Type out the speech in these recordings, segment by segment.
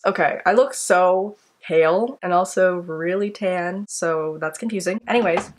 Okay, I look so pale and also really tan, so that's confusing. Anyways.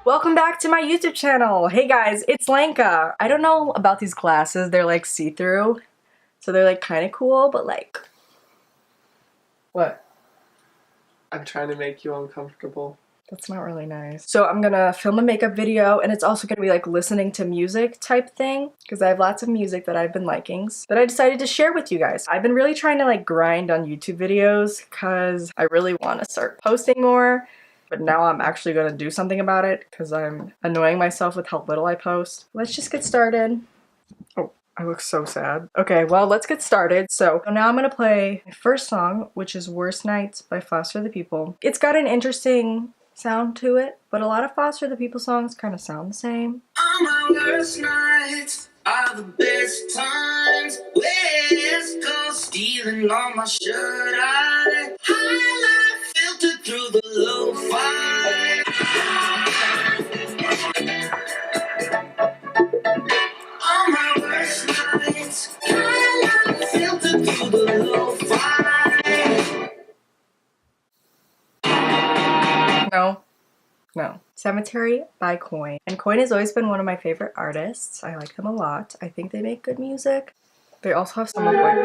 Welcome back to my YouTube channel. Hey guys, it's Lenka. I don't know about these glasses. They're like see-through, so they're like kind of cool, but like... What? I'm trying to make you uncomfortable. That's not really nice. So I'm gonna film a makeup video, and it's also gonna be like listening to music type thing, because I have lots of music that I've been liking that I decided to share with you guys. I've been really trying to like grind on YouTube videos because I really want to start posting more, but now I'm actually gonna do something about it because I'm annoying myself with how little I post. Let's just get started. Oh, I look so sad. Okay, well, let's get started. So now I'm gonna play my first song, which is Worst Nights by Foster the People. It's got an interesting sound to it, but a lot of Foster the People songs kind of sound the same. On my worst nights are the best times. West Coast stealing on my shirt. I highlight filtered through the lo-fi. On my worst nights, highlight filtered through the lo-fi. No. Cemetery by Coin. And Coin has always been one of my favorite artists. I like them a lot. I think they make good music. They also have some of like...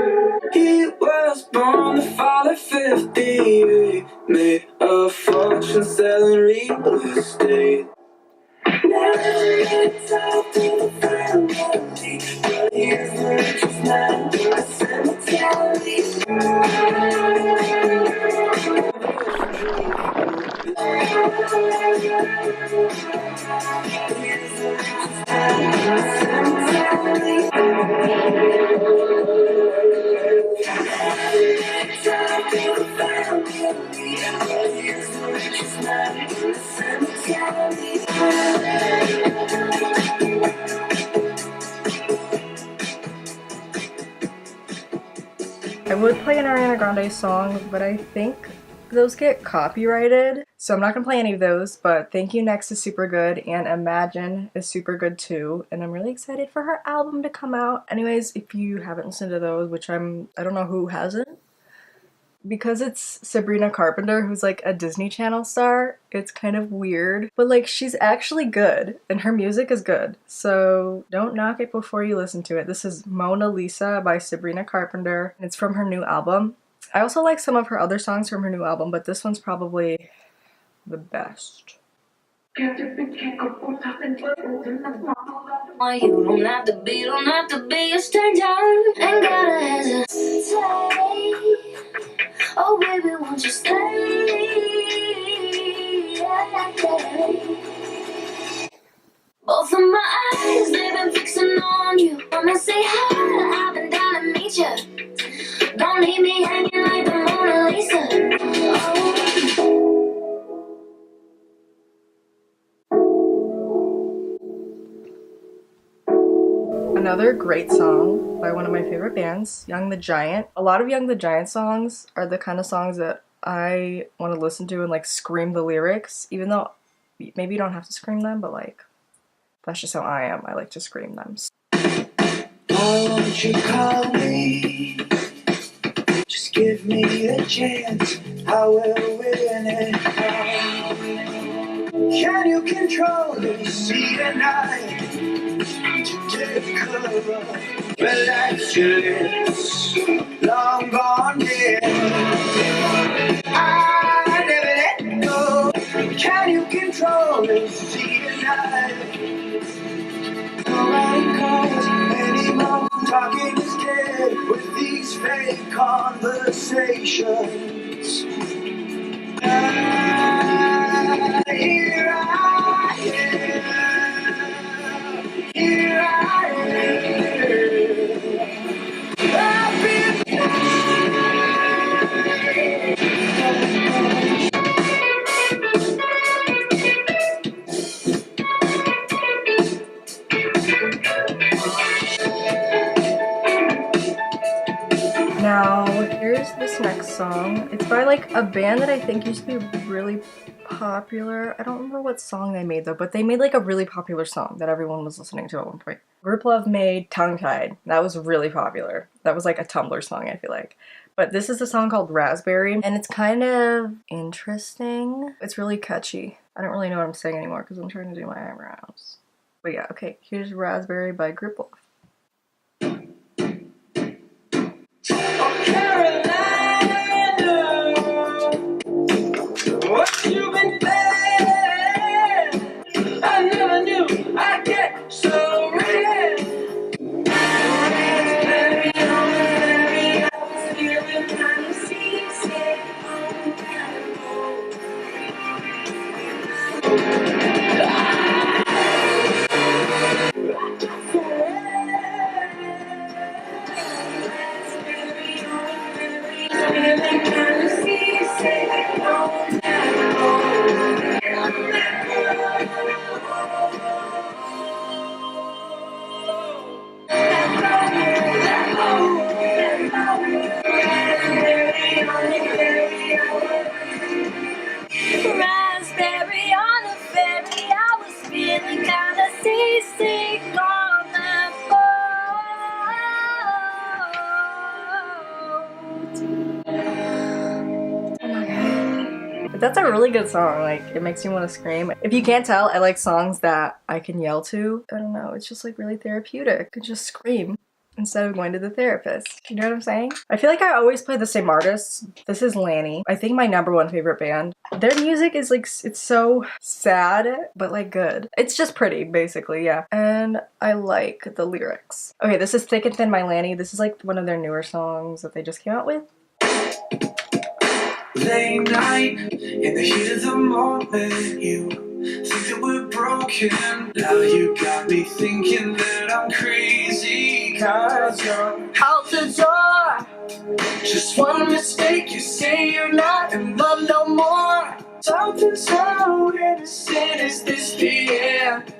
He was born the father 58, made a fortune selling real estate. Never talk to the family, but he's the richest man in the cemetery. I would play an Ariana Grande song, but I think those get copyrighted, so I'm not gonna play any of those, but Thank You Next is super good, and Imagine is super good too, and I'm really excited for her album to come out. Anyways, if you haven't listened to those, which I don't know who hasn't, because it's Sabrina Carpenter, who's like a Disney Channel star, it's kind of weird, but like she's actually good and her music is good, so don't knock it before you listen to it. This is Mona Lisa by Sabrina Carpenter, and it's from her new album. I also like some of her other songs from her new album, but this one's probably the best. You don't have to be a stranger. Ain't gotta hesitate. Oh baby, won't you stay? Both of my eyes, they've been fixing on you. Wanna say hi, I've been down to meet you. Don't leave me hanging like the Mona Lisa. Oh. Another great song by one of my favorite bands, Young the Giant. A lot of Young the Giant songs are the kind of songs that I want to listen to and like scream the lyrics, even though maybe you don't have to scream them, but like that's just how I am. I like to scream them. Why won't you call me? Just give me a chance. I will win it. Can you control the sea and night? To take cover, relax your lips, long gone dead. I never let go. Can you control the sea and night? Nobody calls anymore. Talking is dead with these fake conversations. Here I am. Here I am. I've been Now, here's this next song. It's by like a band that I think used to be really popular. I don't remember what song they made though, but they made like a really popular song that everyone was listening to at one point. Group Love made Tongue Tied. That was really popular. That was like a Tumblr song, I feel like. But this is a song called Raspberry, and it's kind of interesting. It's really catchy. I don't really know what I'm saying anymore because I'm trying to do my eyebrows. But yeah, okay, here's Raspberry by Group Love. What you been playing? I never knew I'd get so red. Raspberry on the berry, I was feeling kind of seasick. Raspberry on the berry, feeling kind of seasick. Raspberry on a ferry, I was feeling kinda seasick on that But that's a really good song. Like, it makes you want to scream. If you can't tell, I like songs that I can yell to. I don't know, it's just like really therapeutic. I can just scream instead of going to the therapist. You know what I'm saying? I feel like I always play the same artists. This is Lanny. I think my #1 favorite band. Their music is like, it's so sad, but like good. It's just pretty, basically, yeah. And I like the lyrics. Okay, this is Thick and Thin by Lanny. This is like one of their newer songs that they just came out with. Late night, in the heat of the moment, you think that we're broken. Now you got me thinking that I'm crazy, 'cause you're out the door. Just one mistake, you say you're not in love no more. Something so innocent, is this the end?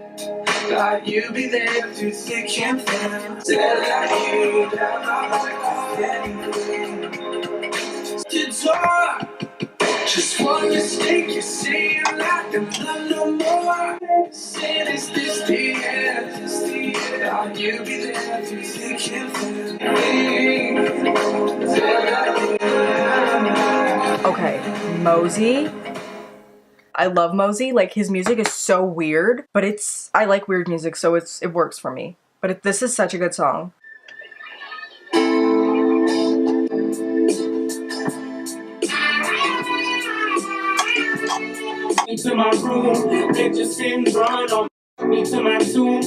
Thought you'd be there through thick and thin. Said that you'd have anything to door. Just one mistake, you say you're not in love no more. Said, is this the end? Is this the end? Thought you'd be there through thick and thin. Okay, Mosey. I love Mosey. Like, his music is so weird, but I like weird music, so it works for me. But this is such a good song. Into my room, picture scenes run on me to my tomb.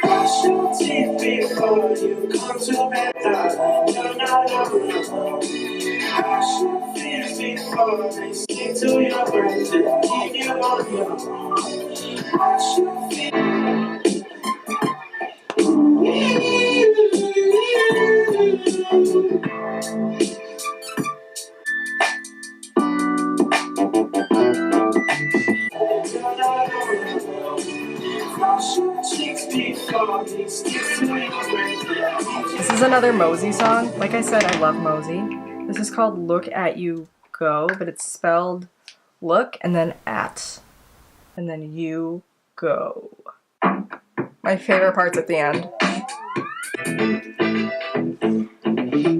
Brush your teeth before you come to bed, darling. You're not alone. Brush your fears before they stick to your breath and keep you on your own. Brush your This is another Mosey song. Like I said, I love Mosey. This is called Look At You Go, but it's spelled look and then at. And then you go. My favorite part's at the end.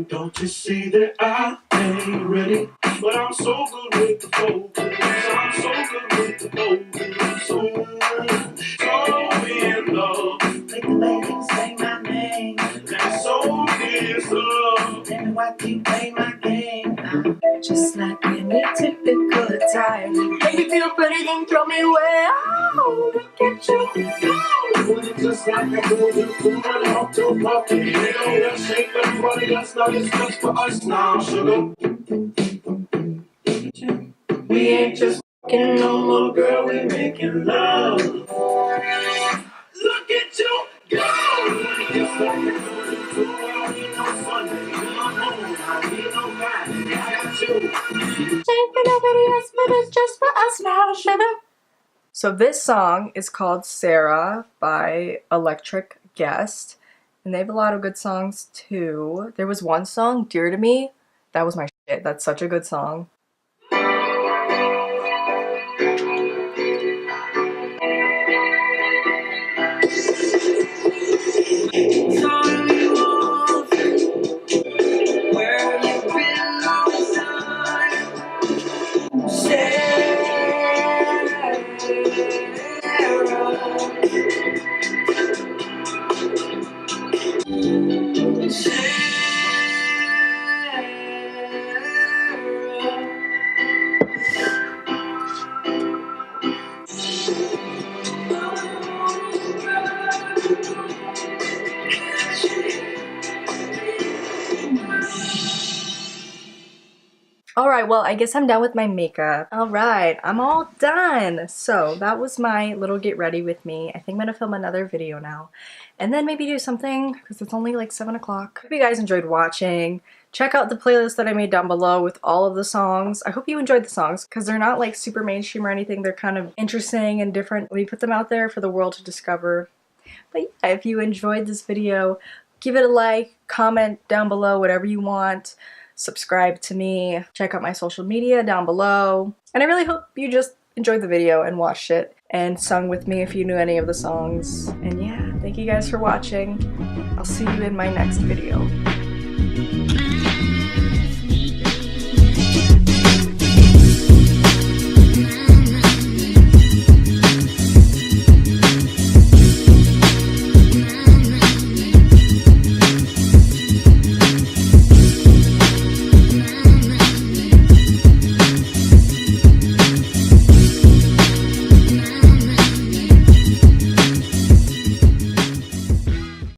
Don't you see that I ain't ready? But I'm so good with the focus. I'm so good with the focus. So in love. Make the lady say my name. That's so pissed off. Tell me why you play my game now. Just like any typical Italian. Make me feel pretty, then throw me away. Oh, look at you go. Just like I told you, to run off to party. You know that shake everybody, that's not just for us now, sugar. We ain't just fucking no more, girl, we making love. Look at you go! Just like I told you, to run no fun. You know, I need no man, I got you. Shake for nobody else, but it's just for us now, sugar. So this song is called Sarah by Electric Guest, and they have a lot of good songs too. There was one song, Dear to Me, that was my shit. That's such a good song. Alright, well, I guess I'm done with my makeup. Alright, I'm all done! So, that was my little get ready with me. I think I'm gonna film another video now. And then maybe do something, because it's only like 7 o'clock. Hope you guys enjoyed watching. Check out the playlist that I made down below with all of the songs. I hope you enjoyed the songs, because they're not like super mainstream or anything. They're kind of interesting and different. We put them out there for the world to discover. But yeah, if you enjoyed this video, give it a like, comment down below whatever you want. Subscribe to me, check out my social media down below, and I really hope you just enjoyed the video and watched it and sung with me if you knew any of the songs. And yeah, thank you guys for watching. I'll see you in my next video.